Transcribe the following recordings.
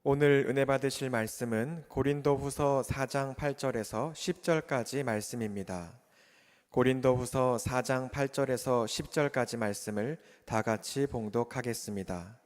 오늘 은혜 받으실 말씀은 고린도후서 4장 8절에서 10절까지 말씀입니다. 고린도후서 4장 8절에서 10절까지 말씀을 다 같이 봉독하겠습니다.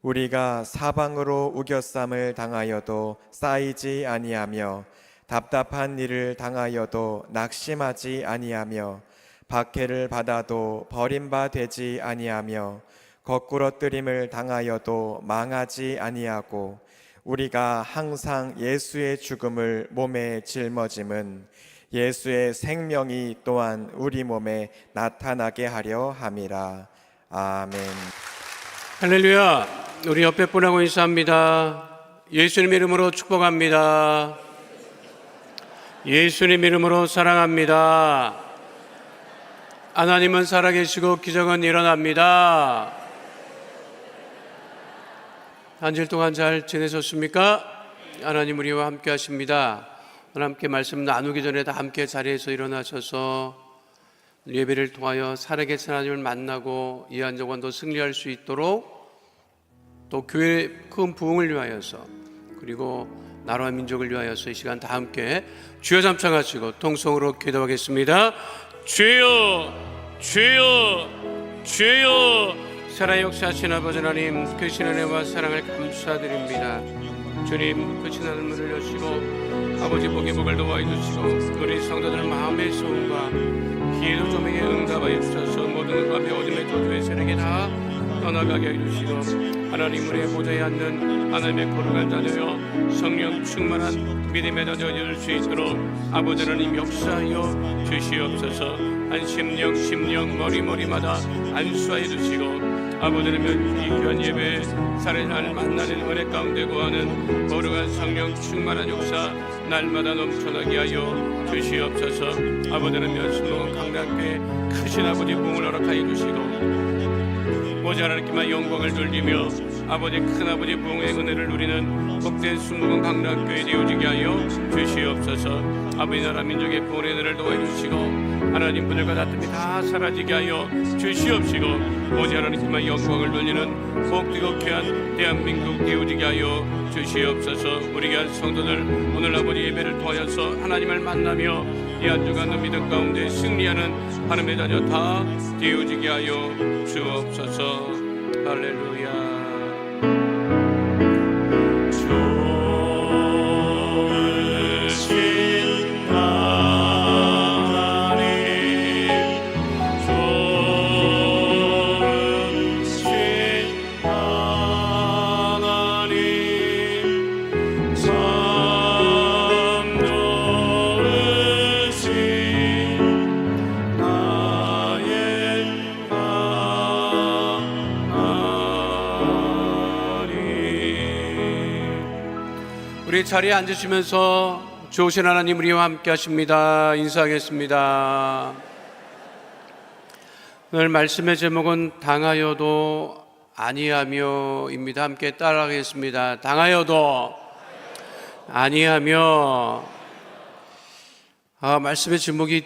우리가 사방으로 우겨쌈을 당하여도 쌓이지 아니하며 답답한 일을 당하여도 낙심하지 아니하며 박해를 받아도 버림받지 아니하며 거꾸러뜨림을 당하여도 망하지 아니하고 우리가 항상 예수의 죽음을 몸에 짊어짐은 예수의 생명이 또한 우리 몸에 나타나게 하려 함이라. 아멘. 할렐루야. 우리 옆에 분하고 인사합니다. 예수님 이름으로 축복합니다. 예수님 이름으로 사랑합니다. 하나님은 살아계시고 기적은 일어납니다. 한 주일 동안 잘 지내셨습니까? 하나님 우리와 함께 하십니다. 오늘 함께 말씀 나누기 전에 다 함께 자리에서 일어나셔서 예배를 통하여 살아계신 하나님을 만나고 이 한정원도 승리할 수 있도록 또 교회의 큰 부흥을 위하여서 그리고 나라와 민족을 위하여서 이 시간 다 함께 주여 잠창하시고 통성으로 기도하겠습니다. 주여 주여 주여. 살아 역사하신 아버지 하나님, 크신 은혜와 사랑을 감사드립니다. 주님, 크신 하늘문을 여시고 아버지 복의 복을 도와해 주시고 우리 성도들 마음의 소원과 기도 조명에 응답하여 주셔서 모든 음압의 어둠의 저주의 세력이 다 떠나가게 해주시고 하나님 우리의 보좌에 앉는 하나님의 거룩한 자녀여 성령 충만한 믿음에 젖어질 수 있도록 아버지 하나님 역사하여 주시옵소서. 한 심령 머리마다 안수하여 주시고 아버지 하나님 이 귀한 예배에 살아날 만나는 은혜 가운데 거하는 거룩한 성령 충만한 역사 날마다 넘쳐나게 하여 주시옵소서. 아버지 하나님 순복음 강단교회 크신 아버지 부흥을 허락하여 주시고 오직 하나님께만 영광을 돌리며 아버지 큰 아버지 부흥의 은혜를 누리는 복된 순복음 강단교회 되어지게 하여 주시옵소서. 아버지 나라 민족의 부흥의 은혜를 도와주시고 하나님 분들과 다툼이 다 사라지게 하여 주시옵시고 오직 하나님께만 영광을 돌리는 복되고 귀한 대한민국 되어지게 하여 주시옵소서. 우리 귀한 성도들 오늘 아버지 예배를 통하여서 하나님을 만나며 이 한 주간의 믿음 가운데 승리하는 하나님의 자녀 다 되어지게 하여 주옵소서. 할렐루야. 우리 자리에 앉으시면서 좋으신 하나님 우리와 함께 하십니다. 인사하겠습니다. 오늘 말씀의 제목은 당하여도 아니하며입니다. 함께 따라하겠습니다. 당하여도 아니하며. 말씀의 제목이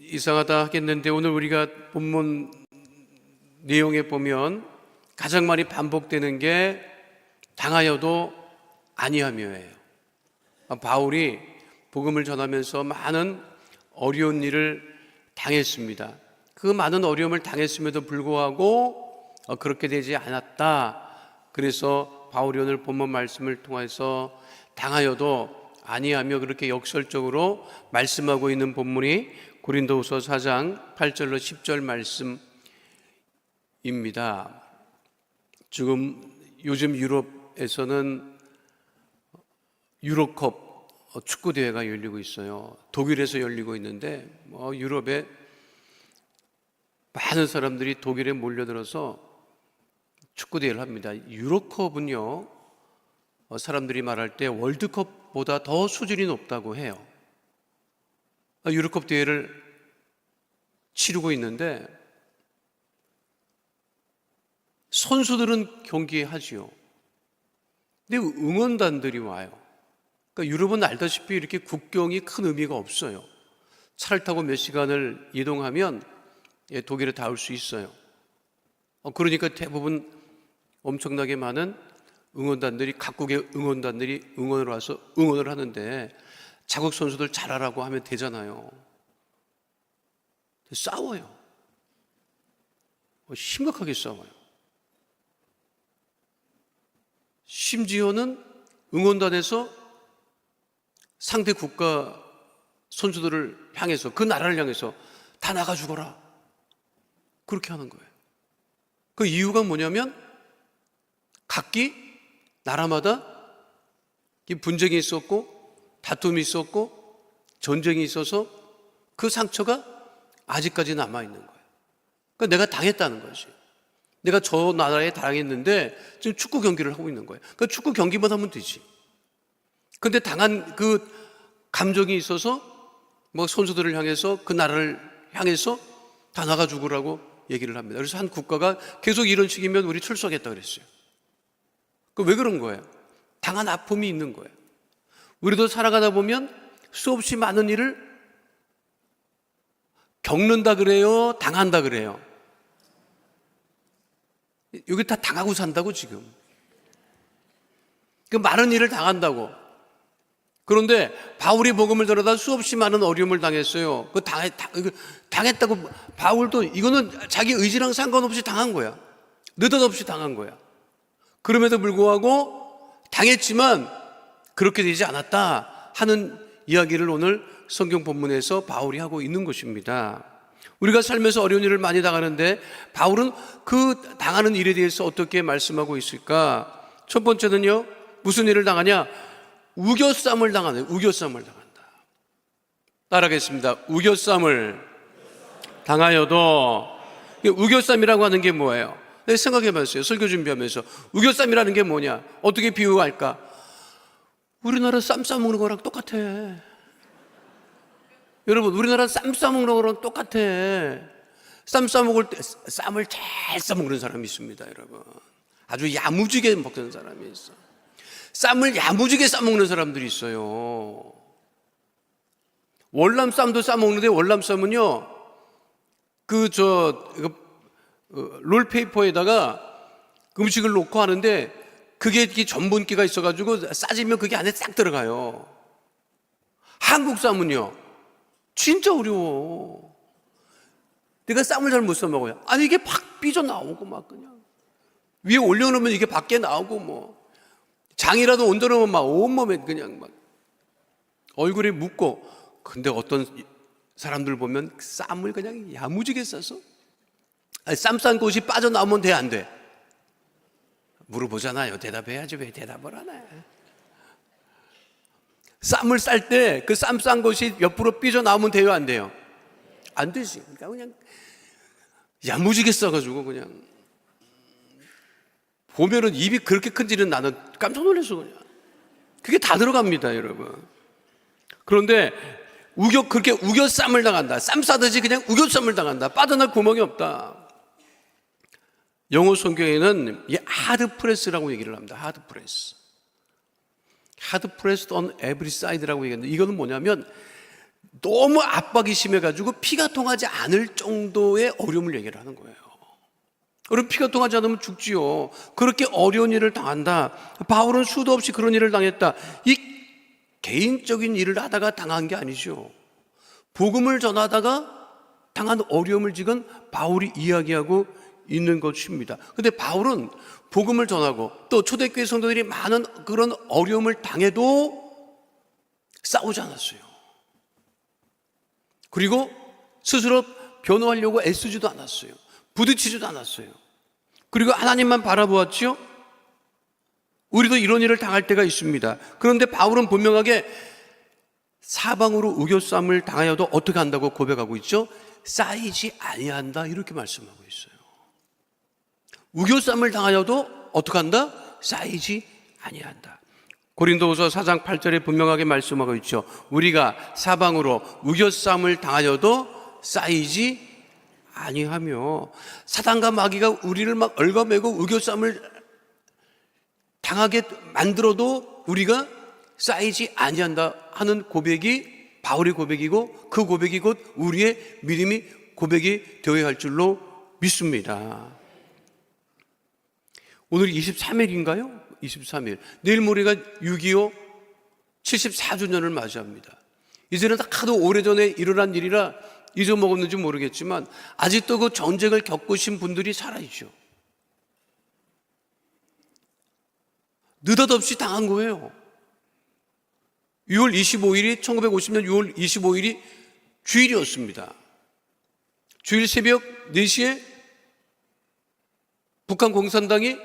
이상하다 하겠는데 오늘 우리가 본문 내용에 보면 가장 많이 반복되는 게 당하여도 아니하며예요. 바울이 복음을 전하면서 많은 어려운 일을 당했습니다. 그 많은 어려움을 당했음에도 불구하고 그렇게 되지 않았다. 그래서 바울이 오늘 본문 말씀을 통해서 당하여도 아니하며 그렇게 역설적으로 말씀하고 있는 본문이 고린도후서 4장 8절로 10절 말씀입니다. 지금 요즘 유럽에서는 유로컵 축구 대회가 열리고 있어요. 독일에서 열리고 있는데 유럽에 많은 사람들이 독일에 몰려들어서 축구 대회를 합니다. 유로컵은요, 사람들이 말할 때 월드컵보다 더 수준이 높다고 해요. 유로컵 대회를 치르고 있는데 선수들은 경기하지요. 근데 응원단들이 와요. 그러니까 유럽은 알다시피 이렇게 국경이 큰 의미가 없어요. 차를 타고 몇 시간을 이동하면 독일에 닿을 수 있어요. 그러니까 대부분 엄청나게 많은 응원단들이, 각국의 응원단들이 응원을 와서 응원을 하는데 자국 선수들 잘하라고 하면 되잖아요. 싸워요. 심각하게 싸워요. 심지어는 응원단에서 상대 국가 선수들을 향해서, 그 나라를 향해서 다 나가 죽어라, 그렇게 하는 거예요. 그 이유가 뭐냐면 각기 나라마다 분쟁이 있었고 다툼이 있었고 전쟁이 있어서 그 상처가 아직까지 남아있는 거예요. 그러니까 내가 당했다는 거지. 내가 저 나라에 당했는데 지금 축구 경기를 하고 있는 거예요. 그러니까 축구 경기만 하면 되지. 근데 당한 그 감정이 있어서 뭐 선수들을 향해서, 그 나라를 향해서 다 나가 죽으라고 얘기를 합니다. 그래서 한 국가가 계속 이런 식이면 우리 출소하겠다 그랬어요. 그 왜 그런 거예요? 당한 아픔이 있는 거예요. 우리도 살아가다 보면 수없이 많은 일을 겪는다 그래요? 당한다 그래요? 여기 다 당하고 산다고 지금. 그 많은 일을 당한다고. 그런데 바울이 복음을 전하다 수없이 많은 어려움을 당했어요. 당했다고 바울도 이거는 자기 의지랑 상관없이 당한 거야. 느닷없이 당한 거야. 그럼에도 불구하고 당했지만 그렇게 되지 않았다 하는 이야기를 오늘 성경 본문에서 바울이 하고 있는 것입니다. 우리가 삶에서 어려운 일을 많이 당하는데 바울은 그 당하는 일에 대해서 어떻게 말씀하고 있을까? 첫 번째는요, 무슨 일을 당하냐? 우겨쌈을 당하네. 우겨쌈을 당한다. 따라하겠습니다. 우겨쌈을 당하여도. 우겨쌈이라고 하는 게 뭐예요? 생각해봤어요. 설교 준비하면서 우겨쌈이라는 게 뭐냐? 어떻게 비유할까? 우리나라 쌈 싸먹는 거랑 똑같아. 여러분, 우리나라 쌈 싸먹는 거랑 똑같아. 쌈 싸먹을 때 쌈을 잘 싸먹는 사람이 있습니다. 여러분, 아주 야무지게 먹는 사람이 있어. 쌈을 야무지게 싸먹는 사람들이 있어요. 월남쌈도 싸먹는데, 월남쌈은요 롤페이퍼에다가 음식을 놓고 하는데 그게 전분기가 있어가지고 싸지면 그게 안에 싹 들어가요. 한국 쌈은요 진짜 어려워. 내가 쌈을 잘 못 싸먹어요. 아니 이게 팍 삐져나오고 막 그냥 위에 올려놓으면 이게 밖에 나오고, 뭐 장이라도 얹어놓으면 막 온몸에 그냥 막 얼굴에 묻고. 근데 어떤 사람들 보면 쌈을 그냥 야무지게 싸서, 쌈 싼 곳이 빠져나오면 돼, 안 돼? 물어보잖아요. 대답해야지. 왜 대답을 안 해? 쌈을 쌀 때 그 쌈 싼 곳이 옆으로 삐져나오면 돼요, 안 돼요? 안 되지. 그러니까 그냥 야무지게 싸가지고 그냥 보면은 입이 그렇게 큰지는 나는 깜짝 놀랐어. 그냥 그게 다 들어갑니다, 여러분. 그런데 그렇게 우겨쌈을 당한다. 쌈 싸듯이 그냥 우겨쌈을 당한다. 빠져날 구멍이 없다. 영어 성경에는 이 하드 프레스라고 얘기를 합니다. 하드 프레스. 하드 프레스 on every side라고 얘기하는데, 이거는 뭐냐면 너무 압박이 심해가지고 피가 통하지 않을 정도의 어려움을 얘기를 하는 거예요. 그럼 피가 통하지 않으면 죽지요. 그렇게 어려운 일을 당한다. 바울은 수도 없이 그런 일을 당했다. 이 개인적인 일을 하다가 당한 게 아니죠. 복음을 전하다가 당한 어려움을 지금 바울이 이야기하고 있는 것입니다. 근데 바울은 복음을 전하고 또 초대교회 성도들이 많은 그런 어려움을 당해도 싸우지 않았어요. 그리고 스스로 변호하려고 애쓰지도 않았어요. 부딪히지도 않았어요. 그리고 하나님만 바라보았지요. 우리도 이런 일을 당할 때가 있습니다. 그런데 바울은 분명하게 사방으로 우겨쌈을 당하여도 어떻게 한다고 고백하고 있죠? 쌓이지 아니한다, 이렇게 말씀하고 있어요. 우겨쌈을 당하여도 어떻게 한다? 쌓이지 아니한다. 고린도후서 4장 8절에 분명하게 말씀하고 있죠. 우리가 사방으로 우겨쌈을 당하여도 쌓이지 아니하며. 사단과 마귀가 우리를 막 얽어매고 우겨쌈을 당하게 만들어도 우리가 쌓이지 아니한다 하는 고백이 바울의 고백이고, 그 고백이 곧 우리의 믿음이 고백이 되어야 할 줄로 믿습니다. 오늘 23일인가요? 23일, 내일 모레가 6.25 74주년을 맞이합니다. 이제는 하도 오래전에 일어난 일이라 잊어먹었는지 모르겠지만 아직도 그 전쟁을 겪으신 분들이 살아있죠. 느닷없이 당한 거예요. 1950년 6월 25일이 주일이었습니다. 주일 새벽 4시에 북한 공산당이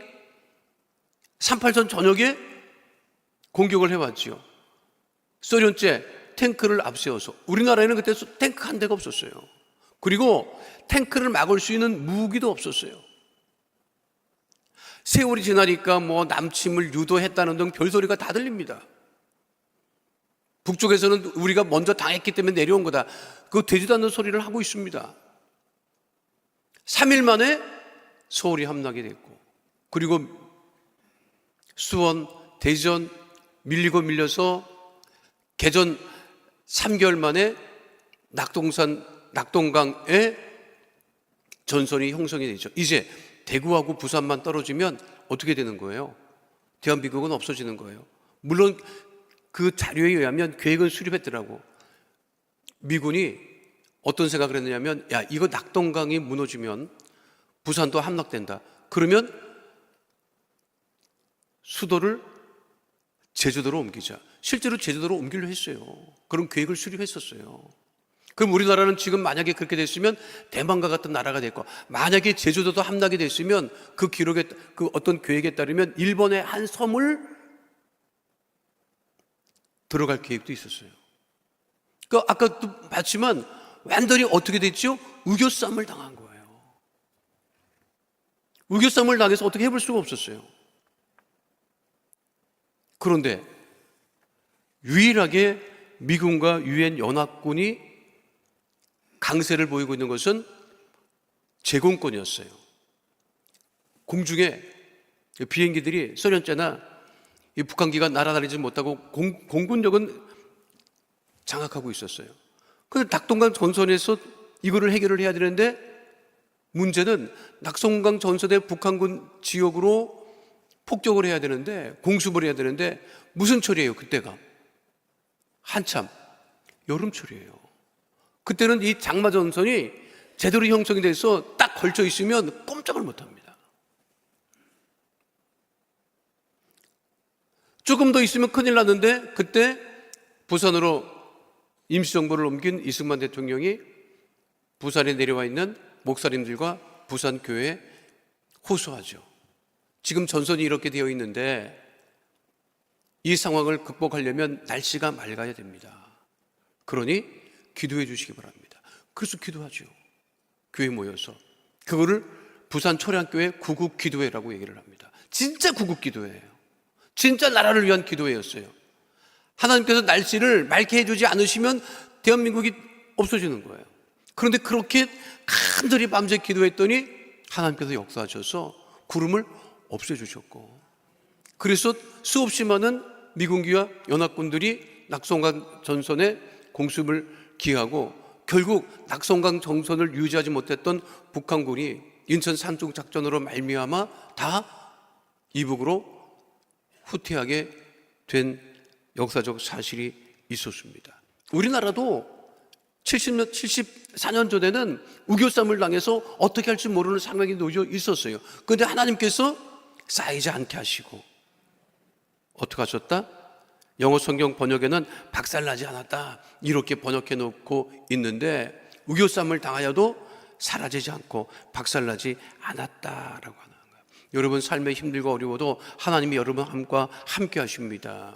38전 저녁에 공격을 해왔지요. 소련제 탱크를 앞세워서. 우리나라에는 그때 탱크 한 대가 없었어요. 그리고 탱크를 막을 수 있는 무기도 없었어요. 세월이 지나니까 뭐 남침을 유도했다는 등 별소리가 다 들립니다. 북쪽에서는 우리가 먼저 당했기 때문에 내려온 거다, 그거 되지도 않는 소리를 하고 있습니다. 3일 만에 서울이 함락이 됐고, 그리고 수원, 대전 밀리고 밀려서 개전 3개월 만에 낙동강에 전선이 형성이 되죠. 이제 대구하고 부산만 떨어지면 어떻게 되는 거예요? 대한민국은 없어지는 거예요. 물론 그 자료에 의하면 계획은 수립했더라고. 미군이 어떤 생각을 했느냐면, 야, 이거 낙동강이 무너지면 부산도 함락된다. 그러면 수도를 제주도로 옮기자. 실제로 제주도로 옮기려 했어요. 그런 계획을 수립했었어요. 그럼 우리나라는 지금 만약에 그렇게 됐으면 대만과 같은 나라가 됐고, 만약에 제주도도 함락이 됐으면 그 기록에, 그 어떤 계획에 따르면 일본의 한 섬을 들어갈 계획도 있었어요. 그 아까도 봤지만 완전히 어떻게 됐죠? 우겨쌈을 당한 거예요. 우겨쌈을 당해서 어떻게 해볼 수가 없었어요. 그런데 유일하게 미군과 유엔 연합군이 강세를 보이고 있는 것은 제공권이었어요. 공중에 비행기들이 소련제나 이 북한기가 날아다니지 못하고 공군력은 장악하고 있었어요. 그런데 낙동강 전선에서 이거를 해결을 해야 되는데, 문제는 낙동강 전선의 북한군 지역으로 폭격을 해야 되는데, 공습을 해야 되는데, 무슨 철이에요 그때가? 한참 여름철이에요. 그때는 이 장마 전선이 제대로 형성이 돼서 딱 걸쳐 있으면 꼼짝을 못합니다. 조금 더 있으면 큰일 났는데, 그때 부산으로 임시정부를 옮긴 이승만 대통령이 부산에 내려와 있는 목사님들과 부산교회에 호소하죠. 지금 전선이 이렇게 되어 있는데 이 상황을 극복하려면 날씨가 맑아야 됩니다. 그러니 기도해 주시기 바랍니다. 그래서 기도하죠. 교회 모여서. 그거를 부산 초량교회 구국기도회라고 얘기를 합니다. 진짜 구국기도회예요. 진짜 나라를 위한 기도회였어요. 하나님께서 날씨를 맑게 해주지 않으시면 대한민국이 없어지는 거예요. 그런데 그렇게 간절히 밤새 기도했더니 하나님께서 역사하셔서 구름을 없애주셨고, 그래서 수없이 많은 미군기와 연합군들이 낙동강 전선에 공습을 기하고, 결국 낙동강 전선을 유지하지 못했던 북한군이 인천 산중 작전으로 말미암아 다 이북으로 후퇴하게 된 역사적 사실이 있었습니다. 우리나라도 74년 전에는 우겨쌈을 당해서 어떻게 할지 모르는 상황이 놓여 있었어요. 그런데 하나님께서 쌓이지 않게 하시고 어떻게 하셨다? 영어 성경 번역에는 박살나지 않았다 이렇게 번역해 놓고 있는데, 우겨쌈을 당하여도 사라지지 않고 박살나지 않았다라고 하는 거예요. 여러분 삶에 힘들고 어려워도 하나님이 여러분과 함께 하십니다.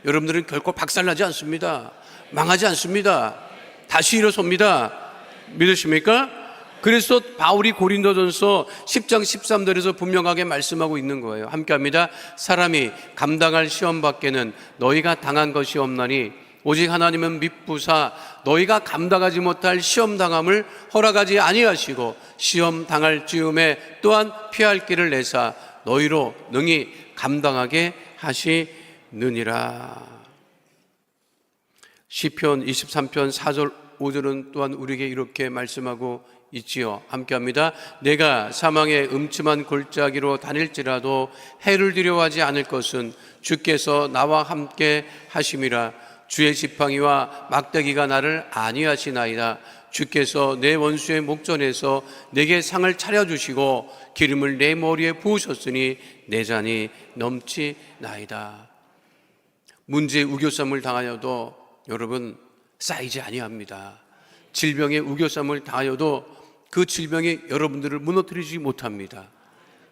여러분들은 결코 박살나지 않습니다. 망하지 않습니다. 다시 일어섭니다. 믿으십니까? 그래서 바울이 고린도전서 10장 13절에서 분명하게 말씀하고 있는 거예요. 함께합니다. 사람이 감당할 시험 밖에는 너희가 당한 것이 없나니 오직 하나님은 미쁘사 너희가 감당하지 못할 시험 당함을 허락하지 아니하시고 시험 당할 즈음에 또한 피할 길을 내사 너희로 능히 감당하게 하시느니라. 시편 23편 4절 5절은 또한 우리에게 이렇게 말씀하고 있지요. 함께합니다. 내가 사망의 음침한 골짜기로 다닐지라도 해를 두려워하지 않을 것은 주께서 나와 함께 하심이라. 주의 지팡이와 막대기가 나를 안위하시나이다. 주께서 내 원수의 목전에서 내게 상을 차려주시고 기름을 내 머리에 부으셨으니 내 잔이 넘치나이다. 문제의 우겨쌈을 당하여도 여러분 쌓이지 아니합니다. 질병의 우겨쌈을 당하여도 그 질병이 여러분들을 무너뜨리지 못합니다.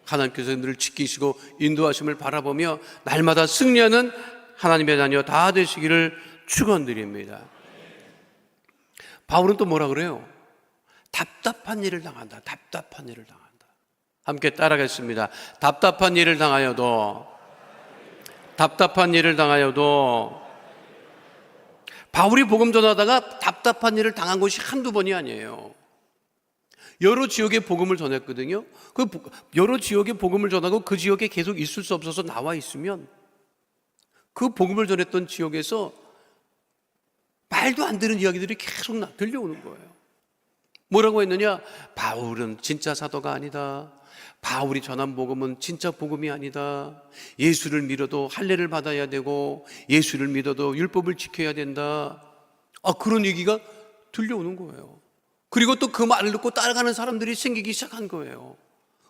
하나님께서 늘 지키시고 인도하심을 바라보며 날마다 승리하는 하나님의 자녀 다 되시기를 축원드립니다. 바울은 또 뭐라 그래요? 답답한 일을 당한다. 답답한 일을 당한다. 함께 따라가겠습니다. 답답한 일을 당하여도 바울이 복음 전하다가 답답한 일을 당한 것이 한두 번이 아니에요. 여러 지역에 복음을 전했거든요. 그 여러 지역에 복음을 전하고 그 지역에 계속 있을 수 없어서 나와 있으면 그 복음을 전했던 지역에서 말도 안 되는 이야기들이 계속 들려오는 거예요. 뭐라고 했느냐? 바울은 진짜 사도가 아니다. 바울이 전한 복음은 진짜 복음이 아니다. 예수를 믿어도 할례를 받아야 되고 예수를 믿어도 율법을 지켜야 된다. 그런 얘기가 들려오는 거예요. 그리고 또 그 말을 듣고 따라가는 사람들이 생기기 시작한 거예요.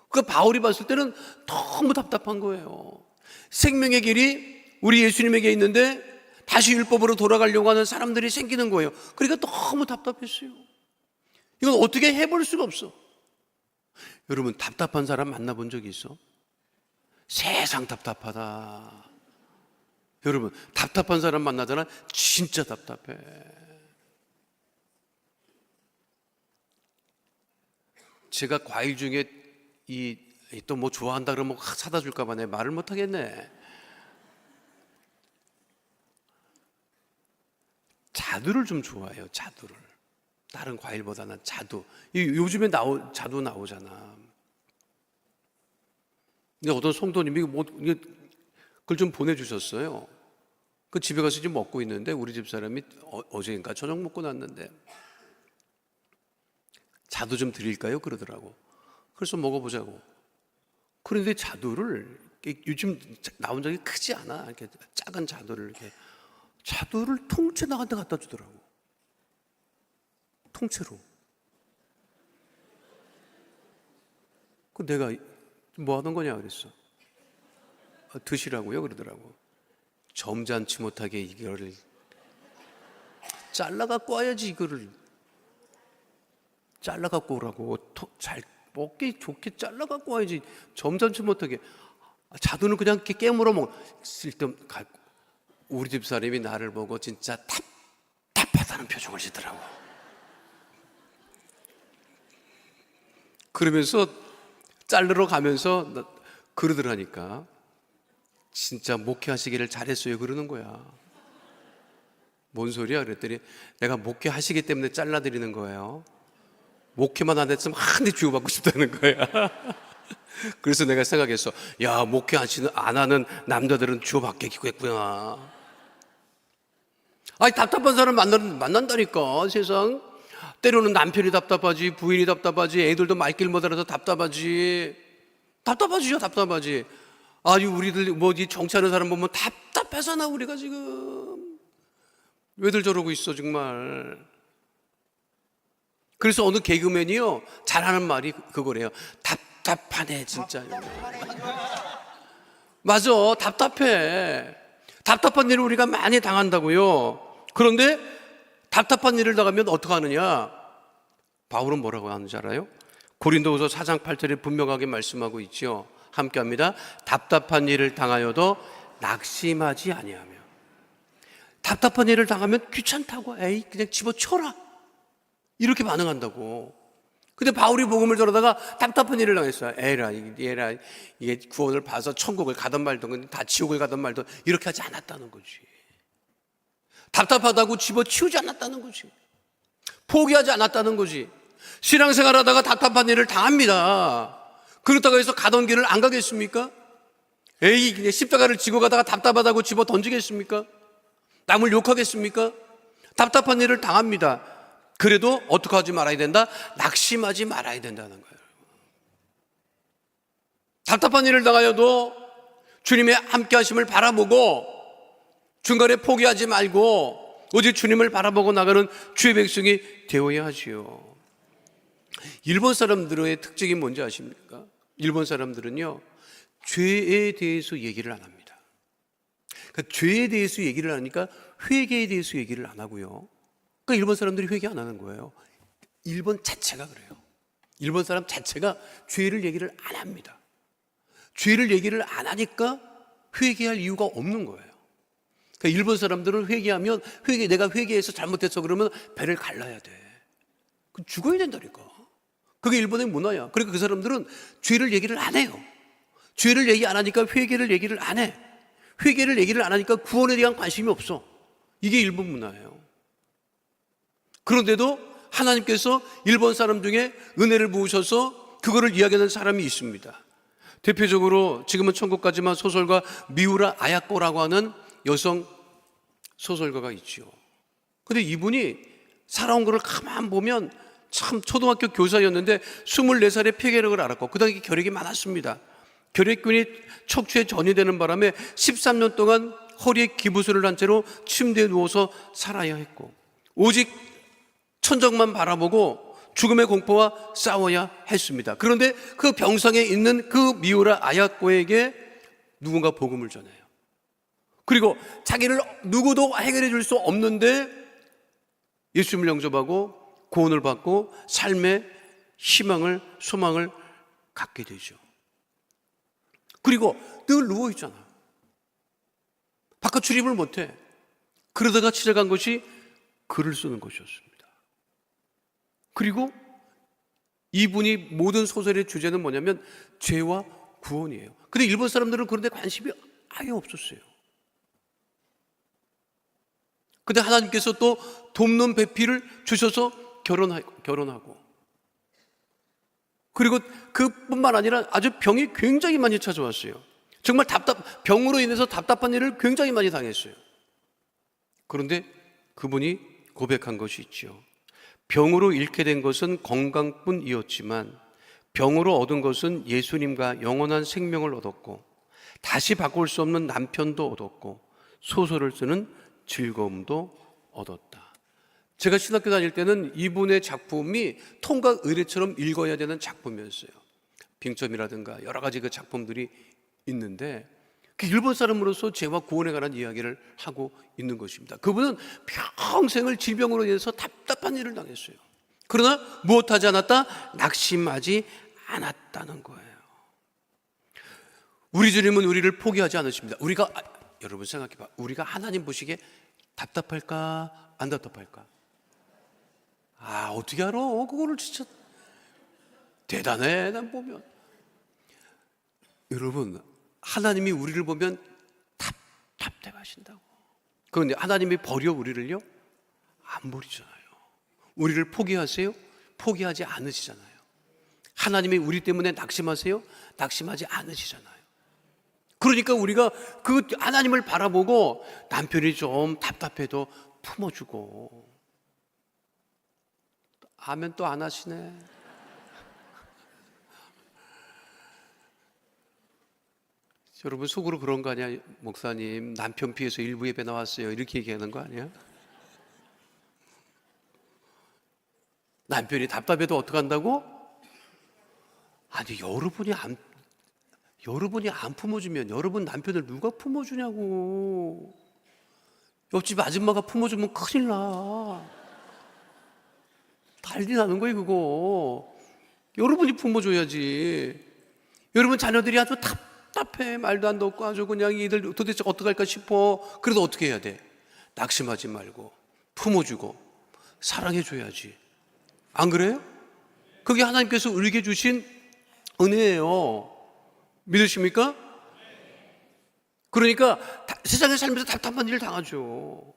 그 바울이 봤을 때는 너무 답답한 거예요. 생명의 길이 우리 예수님에게 있는데 다시 율법으로 돌아가려고 하는 사람들이 생기는 거예요. 그러니까 너무 답답했어요. 이건 어떻게 해볼 수가 없어. 여러분 답답한 사람 만나본 적이 있어? 세상 답답하다. 여러분 답답한 사람 만나잖아. 진짜 답답해. 제가 과일 중에 또 뭐 좋아한다 그러면 사다 줄까 봐 내 말을 못 하겠네. 자두를 좀 좋아해요. 자두를. 다른 과일보다는 자두. 요즘에 자두 나오잖아. 근데 어떤 성도님이 그걸 좀 보내주셨어요. 그 집에 가서 지금 먹고 있는데 우리 집 사람이 어제인가 저녁 먹고 났는데 자두 좀 드릴까요? 그러더라고. 그래서 먹어보자고. 그런데 자두를 요즘 나온 적이 크지 않아. 이렇게 작은 자두를 통째 나한테 갖다 주더라고. 통째로. 그 내가 뭐 하는 거냐 그랬어. 드시라고요 그러더라고. 점잖지 못하게 이거를 잘라갖고 와야지. 이거를 잘라갖고 오라고. 잘 먹기 좋게 잘라갖고 와야지. 점잖지 못하게. 자두는 그냥 이렇게 깨물어 먹어. 쓸데없. 우리 집 사람이 나를 보고 진짜 답답하다는 표정을 짓더라고. 그러면서 자르러 가면서 그러더라니까. 진짜 목회하시기를 잘했어요 그러는 거야. 뭔 소리야 그랬더니 내가 목회하시기 때문에 잘라드리는 거예요. 목회만 안 했으면 한 대 주고받고 싶다는 거야. 그래서 내가 생각했어. 야, 목회 안 하는 남자들은 주고받겠구나. 아니 답답한 사람 만난다니까. 세상 때로는 남편이 답답하지, 부인이 답답하지, 애들도 말길 못 알아서 답답하지. 아니 우리들 이 정치하는 사람 보면 답답해서나 우리가 지금 왜들 저러고 있어 정말. 그래서 어느 개그맨이요 잘하는 말이 그거래요. 답답하네 진짜. 맞아, 답답해. 답답한 일을 우리가 많이 당한다고요. 그런데 답답한 일을 당하면 어떻게 하느냐? 바울은 뭐라고 하는지 알아요? 고린도후서 4장 8절에 분명하게 말씀하고 있죠. 함께합니다. 답답한 일을 당하여도 낙심하지 아니하며. 답답한 일을 당하면 귀찮다고 에이 그냥 집어쳐라 이렇게 반응한다고. 근데 바울이 복음을 전하다가 답답한 일을 당했어요. 에라 이게 구원을 봐서 천국을 가든 말든 다 지옥을 가든 말든 이렇게 하지 않았다는 거지. 답답하다고 집어치우지 않았다는 거지. 포기하지 않았다는 거지. 신앙생활하다가 답답한 일을 당합니다. 그렇다고 해서 가던 길을 안 가겠습니까? 에이 그냥 십자가를 지고 가다가 답답하다고 집어 던지겠습니까? 남을 욕하겠습니까? 답답한 일을 당합니다. 그래도 어떻게 하지 말아야 된다? 낙심하지 말아야 된다는 거예요. 답답한 일을 당하여도 주님의 함께 하심을 바라보고 중간에 포기하지 말고 오직 주님을 바라보고 나가는 주의 백성이 되어야 하지요. 일본 사람들의 특징이 뭔지 아십니까? 일본 사람들은요, 죄에 대해서 얘기를 안 합니다. 그러니까 죄에 대해서 얘기를 하니까 회개에 대해서 얘기를 안 하고요. 그러니까 일본 사람들이 회개 안 하는 거예요. 일본 자체가 그래요. 일본 사람 자체가 죄를 얘기를 안 합니다. 죄를 얘기를 안 하니까 회개할 이유가 없는 거예요. 그러니까 일본 사람들은 회개하면 내가 회개해서 잘못했어 그러면 배를 갈라야 돼. 죽어야 된다니까. 그게 일본의 문화야. 그러니까 그 사람들은 죄를 얘기를 안 해요. 죄를 얘기 안 하니까 회개를 얘기를 안 해. 회개를 얘기를 안 하니까 구원에 대한 관심이 없어. 이게 일본 문화예요. 그런데도 하나님께서 일본 사람 중에 은혜를 부으셔서 그거를 이야기하는 사람이 있습니다. 대표적으로 지금은 천국 가지만 소설가 미우라 아야코라고 하는 여성 소설가가 있죠. 근데 이분이 살아온 거를 가만 보면 참 초등학교 교사였는데 24살에 폐결핵을 앓았고 그 당시 결핵이 많았습니다. 결핵균이 척추에 전이되는 바람에 13년 동안 허리에 기부술을 한 채로 침대에 누워서 살아야 했고 오직 천정만 바라보고 죽음의 공포와 싸워야 했습니다. 그런데 그 병상에 있는 그 미우라 아야코에게 누군가 복음을 전해요. 그리고 자기를 누구도 해결해 줄 수 없는데 예수님을 영접하고 구원을 받고 삶의 희망을, 소망을 갖게 되죠. 그리고 늘 누워있잖아. 바깥 출입을 못해. 그러다가 시작한 것이 글을 쓰는 것이었습니다. 그리고 이분이 모든 소설의 주제는 뭐냐면 죄와 구원이에요. 근데 일본 사람들은 그런 데 관심이 아예 없었어요. 근데 하나님께서 또 돕는 배필을 주셔서 결혼하고 그리고 그뿐만 아니라 아주 병이 굉장히 많이 찾아왔어요. 정말 병으로 인해서 답답한 일을 굉장히 많이 당했어요. 그런데 그분이 고백한 것이 있죠. 병으로 잃게 된 것은 건강뿐이었지만 병으로 얻은 것은 예수님과 영원한 생명을 얻었고 다시 바꿀 수 없는 남편도 얻었고 소설을 쓰는 즐거움도 얻었다. 제가 신학교 다닐 때는 이분의 작품이 통각 의례처럼 읽어야 되는 작품이었어요. 빙점이라든가 여러 가지 그 작품들이 있는데 그 일본 사람으로서 죄와 구원에 관한 이야기를 하고 있는 것입니다. 그분은 평생을 질병으로 인해서 답답한 일을 당했어요. 그러나 무엇하지 않았다? 낙심하지 않았다는 거예요. 우리 주님은 우리를 포기하지 않으십니다. 여러분 생각해봐. 우리가 하나님 보시기에 답답할까? 안 답답할까? 어떻게 알아? 그거를 진짜 대단해. 난 보면 여러분 하나님이 우리를 보면 답답하신다고. 그런데 하나님이 버려 우리를요? 안 버리잖아요. 우리를 포기하세요? 포기하지 않으시잖아요. 하나님이 우리 때문에 낙심하세요? 낙심하지 않으시잖아요. 그러니까 우리가 그 하나님을 바라보고 남편이 좀 답답해도 품어주고. 아멘 또 안 하시네. 여러분 속으로 그런 거 아니야? 목사님 남편 피해서 일부 예배 나왔어요 이렇게 얘기하는 거 아니야? 남편이 답답해도 어떡한다고? 아니 여러분이 안 품어주면 여러분 남편을 누가 품어주냐고. 옆집 아줌마가 품어주면 큰일 나. 난리 나는 거예요 그거. 여러분이 품어줘야지. 여러분 자녀들이 아주 답답해. 말도 안 듣고 아주 그냥 이들 도대체 어떡할까 싶어. 그래도 어떻게 해야 돼? 낙심하지 말고 품어주고 사랑해줘야지. 안 그래요? 그게 하나님께서 우리에게 주신 은혜예요. 믿으십니까? 그러니까 세상에 살면서 답답한 일을 당하죠.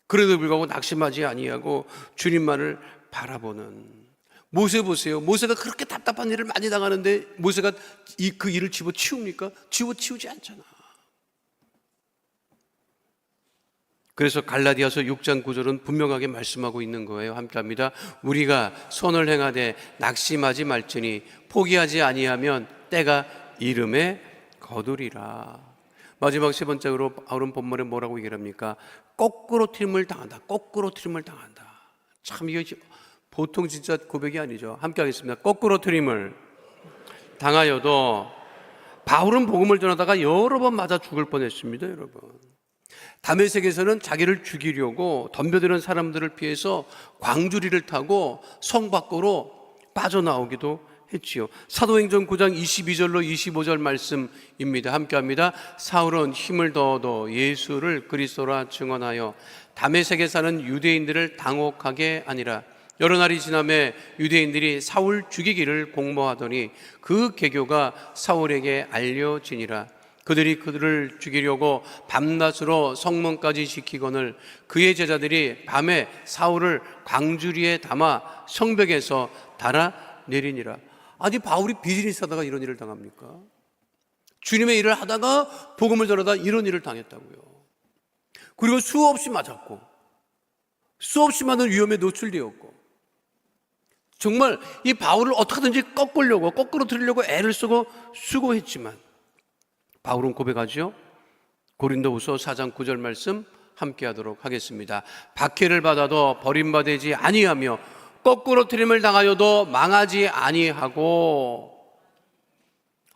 그래도 불구하고 낙심하지 아니하고 주님만을 바라보는 모세 보세요. 모세가 그렇게 답답한 일을 많이 당하는데 모세가 그 일을 집어치웁니까? 집어치우지 않잖아. 그래서 갈라디아서 6장 9절은 분명하게 말씀하고 있는 거예요. 함께합니다. 우리가 선을 행하되 낙심하지 말지니 포기하지 아니하면 때가 이름에 거두리라. 마지막 세 번째로 바울은 본문에 뭐라고 얘기를 합니까? 거꾸로 튀김을 당한다. 거꾸로 튀김을 당한다. 참 이게 보통 진짜 고백이 아니죠. 함께 하겠습니다. 거꾸로 튀김을 당하여도 바울은 복음을 전하다가 여러 번 맞아 죽을 뻔했습니다, 여러분. 다메섹에서는 자기를 죽이려고 덤벼드는 사람들을 피해서 광주리를 타고 성 밖으로 빠져나오기도 했지요. 사도행전 9장 22절로 25절 말씀입니다. 함께합니다. 사울은 힘을 더어도 예수를 그리스도라 증언하여 다메섹에 사는 유대인들을 당혹하게 아니라 여러 날이 지나매 유대인들이 사울 죽이기를 공모하더니 그 계교가 사울에게 알려지니라. 그들이 그들을 죽이려고 밤낮으로 성문까지 지키거늘 그의 제자들이 밤에 사울을 광주리에 담아 성벽에서 달아내리니라. 아니 바울이 비즈니스 하다가 이런 일을 당합니까? 주님의 일을 하다가 복음을 전하다 이런 일을 당했다고요. 그리고 수없이 맞았고 수없이 많은 위험에 노출되었고 정말 이 바울을 어떻게든지 꺾으려고 거꾸로 들으려고 애를 쓰고 수고했지만 바울은 고백하죠. 고린도후서 4장 9절 말씀 함께 하도록 하겠습니다. 박해를 받아도 버림받지 아니하며 거꾸로 트림을 당하여도 망하지 아니하고.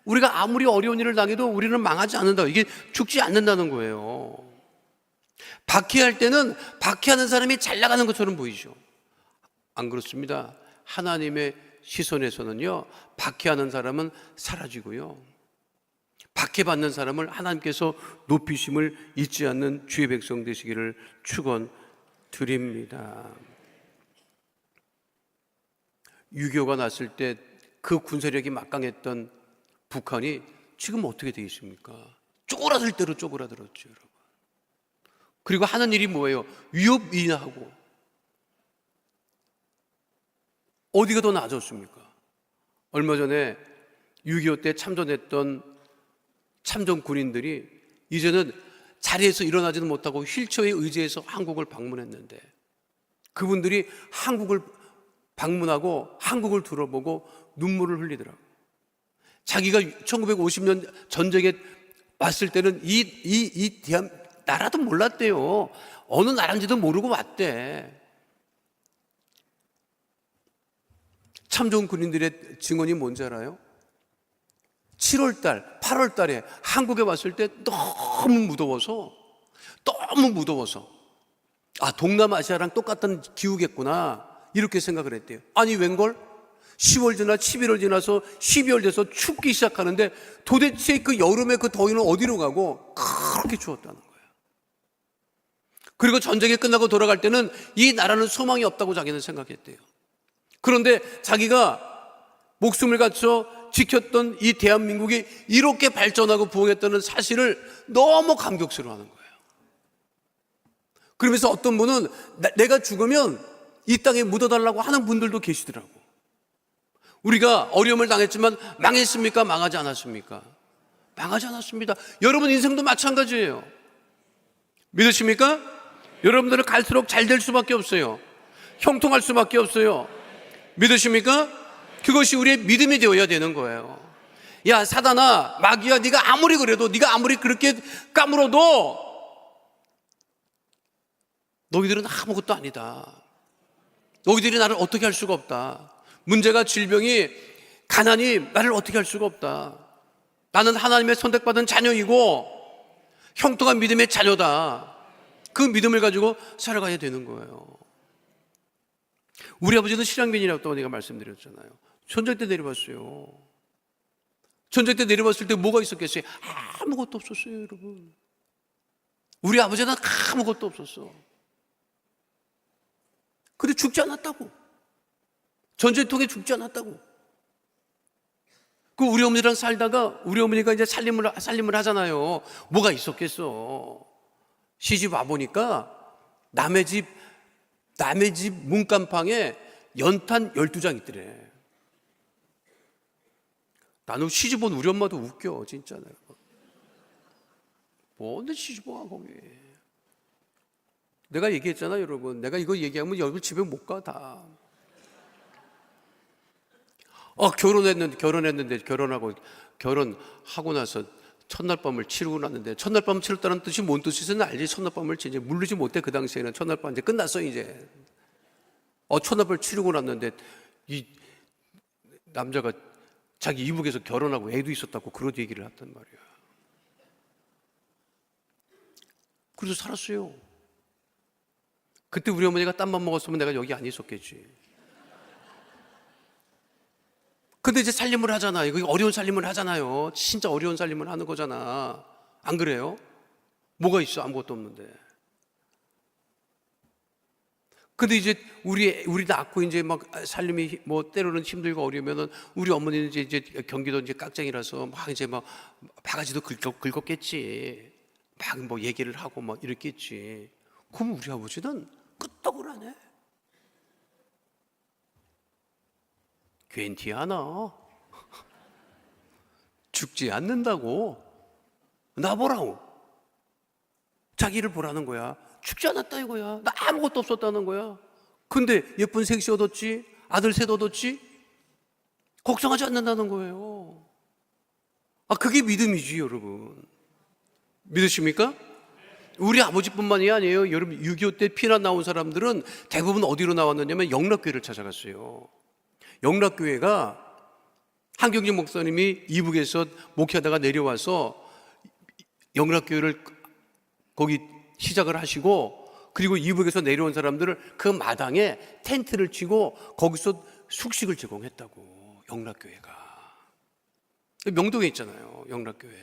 우리가 아무리 어려운 일을 당해도 우리는 망하지 않는다. 이게 죽지 않는다는 거예요. 박해할 때는 박해하는 사람이 잘 나가는 것처럼 보이죠. 안 그렇습니다. 하나님의 시선에서는요, 박해하는 사람은 사라지고요, 박해받는 사람을 하나님께서 높이심을 잊지 않는 주의 백성 되시기를 축원드립니다. 6.25가 났을 때 그 군사력이 막강했던 북한이 지금 어떻게 되어 있습니까? 쪼그라들 대로 쪼그라들었죠, 여러분. 그리고 하는 일이 뭐예요? 위협 인하하고. 어디가 더 나아졌습니까? 얼마 전에 6.25 때 참전했던 참전 군인들이 이제는 자리에서 일어나지는 못하고 휠체어에 의지해서 한국을 방문했는데 그분들이 한국을 방문하고 한국을 둘러보고 눈물을 흘리더라고요. 자기가 1950년 전쟁에 왔을 때는 이 나라도 몰랐대요. 어느 나라인지도 모르고 왔대. 참전 군인들의 증언이 뭔지 알아요? 7월달, 8월달에 한국에 왔을 때 너무 무더워서 동남아시아랑 똑같은 기후겠구나 이렇게 생각을 했대요. 아니 웬걸? 10월 지나 11월 지나서 12월 돼서 춥기 시작하는데 도대체 그 여름에 그 더위는 어디로 가고 그렇게 추웠다는 거예요. 그리고 전쟁이 끝나고 돌아갈 때는 이 나라는 소망이 없다고 자기는 생각했대요. 그런데 자기가 목숨을 바쳐 지켰던 이 대한민국이 이렇게 발전하고 부흥했다는 사실을 너무 감격스러워하는 거예요. 그러면서 어떤 분은 내가 죽으면 이 땅에 묻어달라고 하는 분들도 계시더라고. 우리가 어려움을 당했지만 망했습니까? 망하지 않았습니까? 망하지 않았습니다. 여러분 인생도 마찬가지예요. 믿으십니까? 여러분들은 갈수록 잘 될 수밖에 없어요. 형통할 수밖에 없어요. 믿으십니까? 그것이 우리의 믿음이 되어야 되는 거예요. 야 사단아, 마귀야, 네가 아무리 그래도, 네가 아무리 그렇게 까물어도 너희들은 아무것도 아니다. 너희들이 나를 어떻게 할 수가 없다. 문제가, 질병이, 가난이 나를 어떻게 할 수가 없다. 나는 하나님의 선택받은 자녀이고 형통한 믿음의 자녀다. 그 믿음을 가지고 살아가야 되는 거예요. 우리 아버지는 실향민이라고 내가 말씀드렸잖아요. 전쟁 때 내려봤어요. 전쟁 때 내려봤을 때 뭐가 있었겠어요? 아무것도 없었어요, 여러분. 우리 아버지는 아무것도 없었어. 근데 죽지 않았다고. 전쟁통에 죽지 않았다고. 그 우리 어머니랑 살다가 우리 어머니가 이제 살림을 하잖아요. 뭐가 있었겠어. 시집 와보니까 남의 집 문간방에 연탄 12장 있더래. 나는 시집 온 우리 엄마도 웃겨, 진짜. 뭔데 시집 와, 거기. 내가 얘기했잖아요, 여러분. 내가 이거 얘기하면 여러분 집에 못 가, 다. 결혼하고 나서 첫날 밤을 치르고 났는데, 첫날 밤을 치렀다는 뜻이 뭔 뜻이든 알지. 첫날 밤을 이제 물르지 못해. 그 당시에는 첫날 밤 이제 끝났어, 이제. 첫날 밤을 치르고 났는데 이 남자가 자기 이북에서 결혼하고 애도 있었다고 그런 얘기를 했단 말이야. 그래서 살았어요. 그때 우리 어머니가 딴 맘 먹었으면 내가 여기 안 있었겠지. 근데 이제 살림을 하잖아. 이거 어려운 살림을 하잖아요. 진짜 어려운 살림을 하는 거잖아. 안 그래요? 뭐가 있어? 아무것도 없는데. 근데 이제 우리 낳고 이제 막 살림이 뭐 때로는 힘들고 어려우면은 우리 어머니는 이제 경기도 이제 깍쟁이라서 막 이제 막 바가지도 긁었겠지. 막 뭐 얘기를 하고 막 이랬겠지. 그럼 우리 아버지는 끄떡을 안 해. 괜히 하나. 죽지 않는다고. 나보라고. 자기를 보라는 거야. 죽지 않았다 이거야. 나 아무것도 없었다는 거야. 근데 예쁜 색시 얻었지, 아들 셋 얻었지, 걱정하지 않는다는 거예요. 그게 믿음이지, 여러분. 믿으십니까? 우리 아버지뿐만이 아니에요. 여러분 6.25 때 피난 나온 사람들은 대부분 어디로 나왔느냐면 영락교회를 찾아갔어요. 영락교회가 한경진 목사님이 이북에서 목회하다가 내려와서 영락교회를 거기 시작을 하시고, 그리고 이북에서 내려온 사람들을 그 마당에 텐트를 치고 거기서 숙식을 제공했다고. 영락교회가 명동에 있잖아요, 영락교회.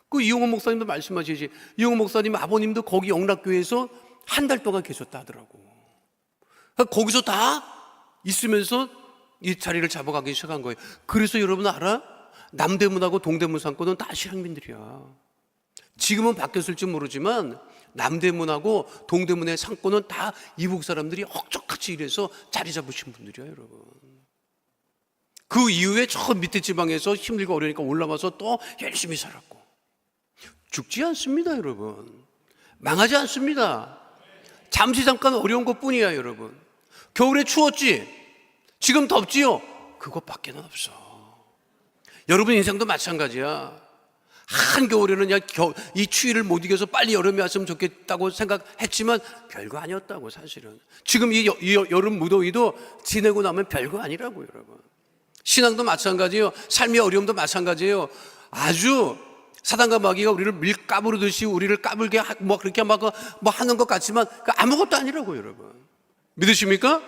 그 이용호 목사님도 말씀하시지. 이용호 목사님 아버님도 거기 영락교회에서 한 달 동안 계셨다 하더라고. 거기서 다 있으면서 이 자리를 잡아가기 시작한 거예요. 그래서 여러분 알아? 남대문하고 동대문 상권은 다 실향민들이야. 지금은 바뀌었을지 모르지만 남대문하고 동대문의 상권은 다 이북 사람들이 헉적같이 일해서 자리 잡으신 분들이야, 여러분. 그 이후에 저 밑에 지방에서 힘들고 어려우니까 올라와서 또 열심히 살았고. 죽지 않습니다, 여러분. 망하지 않습니다. 잠시 잠깐 어려운 것뿐이야, 여러분. 겨울에 추웠지? 지금 덥지요? 그것밖에는 없어. 여러분 인생도 마찬가지야. 한겨울에는 이 추위를 못 이겨서 빨리 여름이 왔으면 좋겠다고 생각했지만 별거 아니었다고, 사실은. 지금 이 여름 무더위도 지내고 나면 별거 아니라고, 여러분. 신앙도 마찬가지예요. 삶의 어려움도 마찬가지예요. 아주 사단과 마귀가 우리를 밀 까부르듯이 우리를 까불게 뭐 그렇게 막 뭐 하는 것 같지만 아무것도 아니라고, 여러분. 믿으십니까?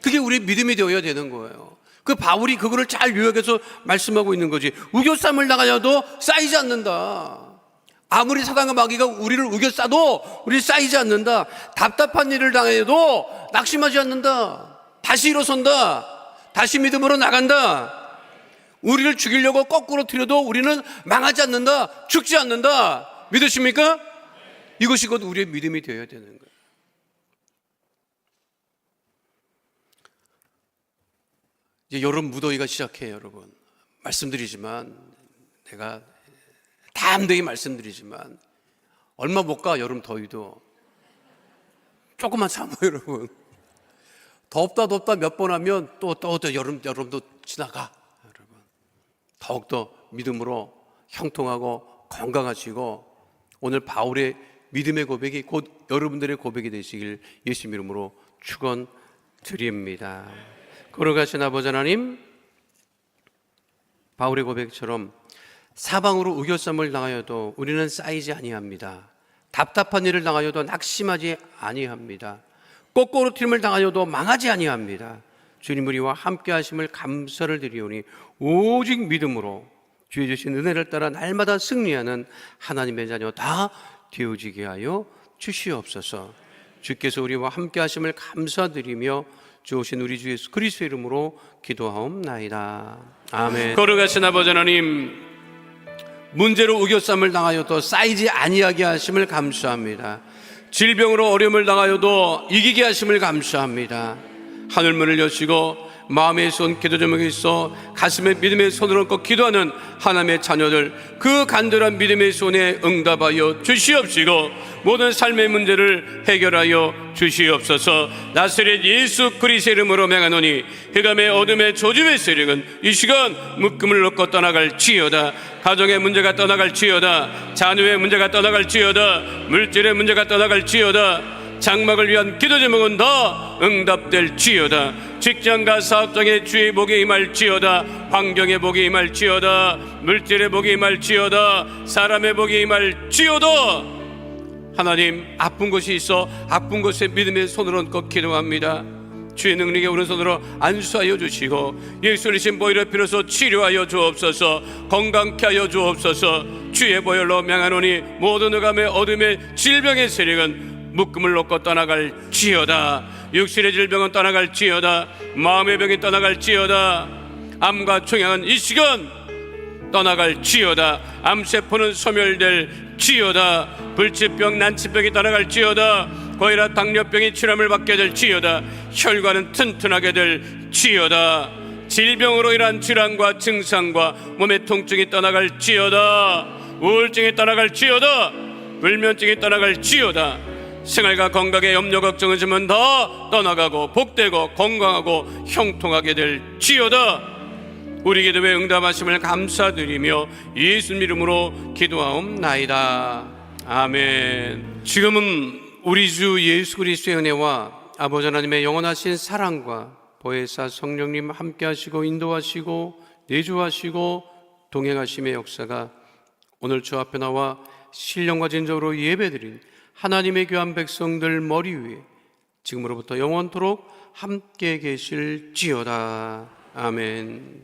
그게 우리의 믿음이 되어야 되는 거예요. 그 바울이 그거를 잘 요약해서 말씀하고 있는 거지. 우겨쌈을 나가려도 쌓이지 않는다. 아무리 사단과 마귀가 우리를 우겨싸도 우리 쌓이지 않는다. 답답한 일을 당해도 낙심하지 않는다. 다시 일어선다. 다시 믿음으로 나간다. 우리를 죽이려고 거꾸로 틀려도 우리는 망하지 않는다. 죽지 않는다. 믿으십니까? 이것이 곧 우리의 믿음이 되어야 되는 거예요. 이제 여름 무더위가 시작해요, 여러분. 말씀드리지만, 내가 담대히 말씀드리지만 얼마 못 가, 여름 더위도. 조금만 참아요, 여러분. 덥다 몇 번 하면 또 여름도 지나가, 여러분. 더욱더 믿음으로 형통하고 건강하시고, 오늘 바울의 믿음의 고백이 곧 여러분들의 고백이 되시길 예수님 이름으로 축원드립니다. 걸어가신 아버지 하나님, 바울의 고백처럼 사방으로 우겨쌈을 당하여도 우리는 쌓이지 아니합니다. 답답한 일을 당하여도 낙심하지 아니합니다. 거꾸로 튀김을 당하여도 망하지 아니합니다. 주님 우리와 함께 하심을 감사를 드리오니 오직 믿음으로 주의 주신 은혜를 따라 날마다 승리하는 하나님의 자녀 다 되어지게 하여 주시옵소서. 주께서 우리와 함께 하심을 감사드리며 주오신 우리 주 예수 그리스도의 이름으로 기도하옵나이다. 아멘. 걸어가신 아버지 하나님, 문제로 우겨쌈을 당하여도 쌓이지 아니하게 하심을 감사합니다. 질병으로 어려움을 당하여도 이기게 하심을 감사합니다. 하늘문을 여시고 마음에 쏜 기도 제목이 있어 가슴에 믿음의 손을 얹고 기도하는 하나님의 자녀들, 그 간절한 믿음의 손에 응답하여 주시옵시고 모든 삶의 문제를 해결하여 주시옵소서. 나사렛 예수 그리스도의 이름으로 명하노니 흑암의 어둠의 조짐의 세력은 이 시간 묶음을 놓고 떠나갈지어다. 가정의 문제가 떠나갈지어다. 자녀의 문제가 떠나갈지어다. 물질의 문제가 떠나갈지어다. 장막을 위한 기도 제목은 다 응답될지어다. 직장과 사업장의 주의 복이 임할지어다. 환경의 복이 임할지어다. 물질의 복이 임할지어다. 사람의 복이 임할지어다. 하나님, 아픈 곳이 있어 아픈 곳에 믿음의 손을 얹고 기도합니다. 주의 능력의 오른손으로 안수하여 주시고 예수의 보혈의 피로서 치료하여 주옵소서. 건강케 하여 주옵소서. 주의 보혈로 명하노니 모든 흑암의 어둠의 질병의 세력은 묶음을 놓고 떠나갈지어다. 육신의 질병은 떠나갈지어다. 마음의 병이 떠나갈지어다. 암과 종양은 이 시간 떠나갈지어다. 암세포는 소멸될지어다. 불치병, 난치병이 떠나갈지어다. 고혈압, 당뇨병이 치료를 받게 될지어다. 혈관은 튼튼하게 될지어다. 질병으로 인한 질환과 증상과 몸의 통증이 떠나갈지어다. 우울증이 떠나갈지어다. 불면증이 떠나갈지어다. 생활과 건강에 염려 걱정을 주면 다 떠나가고 복되고 건강하고 형통하게 될지어다. 우리 기도에 응답하심을 감사드리며 예수님 이름으로 기도하옵나이다. 아멘. 지금은 우리 주 예수 그리스도의 은혜와 아버지 하나님의 영원하신 사랑과 보혜사 성령님 함께 하시고 인도하시고 내주하시고 동행하심의 역사가 오늘 주 앞에 나와 신령과 진정으로 예배드린 하나님의 귀한 백성들 머리 위에 지금으로부터 영원토록 함께 계실지어다. 아멘.